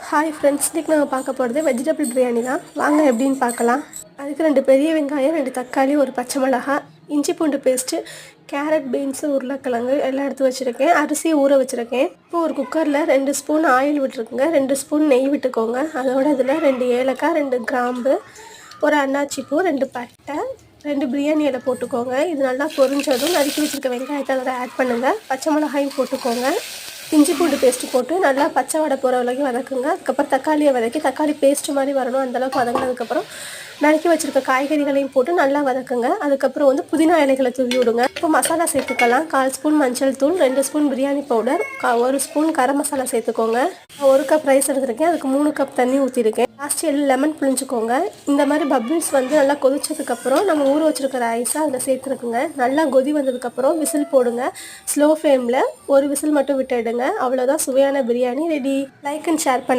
Hi friends, இன்றைக்கி நம்ம பார்க்க போகிறது வெஜிடபிள் பிரியாணி தான். வாங்க எப்படின்னு பார்க்கலாம். அதுக்கு 2 பெரிய வெங்காயம், 2 தக்காளி, ஒரு பச்சை மிளகாய், இஞ்சி பூண்டு பேஸ்ட்டு, கேரட், பீன்ஸு, உருளைக்கிழங்கு எல்லாம் எடுத்து வச்சுருக்கேன். அரிசியை ஊற வச்சுருக்கேன். இப்போ ஒரு குக்கரில் 2 ஸ்பூன் ஆயில் விட்டுருக்குங்க. 2 ஸ்பூன் நெய் விட்டுக்கோங்க. அதோட இதில் 2 ஏலக்காய், 2 கிராம்பு, ஒரு அன்னாச்சி பூ, 2 பட்டை, 2 பிரியாணி இலை போட்டுக்கோங்க. இது நல்லா பொரிஞ்சதும் நறுக்கி வச்சுருக்க வெங்காயத்தை அதில் ஆட் பண்ணுங்கள். பச்சை மிளகாயும் போட்டுக்கோங்க. இஞ்சி பூண்டு பேஸ்ட்டு போட்டு நல்லா பச்சை வடை போகிற வரைக்கும் வதக்குங்க. அதுக்கப்புறம் தக்காளியை வதக்கி தக்காளி பேஸ்ட்டு மாதிரி வரணும், அந்தளவுக்கு வதங்கினதுக்கப்புறம் நறுக்கி வச்சுருக்க காய்கறிகளையும் போட்டு நல்லா வதக்குங்க. அதுக்கப்புறம் புதினா இலைகளை தூவி விடுங்க. இப்போ மசாலா சேர்த்துக்கலாம். 1/4 ஸ்பூன் மஞ்சள் தூள், 2 spoon biryani powder, 1 spoon garam masala சேர்த்துக்கோங்க. 1 கப் ரைஸ் எடுத்துருக்கேன். அதுக்கு 3 கப் தண்ணி ஊற்றிருக்கேன். லாஸ்ட்டு லெமன் புளிஞ்சுக்கோங்க. இந்த மாதிரி பபிள்ஸ் நல்லா கொதிச்சதுக்கப்புறம் நம்ம ஊற வச்சுருக்க ரைஸை அதில் சேர்த்துருக்குங்க. நல்லா கொதி வந்ததுக்கப்புறம் விசில் போடுங்க. ஸ்லோ ஃப்ளேமில் ஒரு விசில் மட்டும் விட்டுடுங்க. அவ்வளோதான், சுவையான biryani ready. Like and share பண்ணுங்கள்.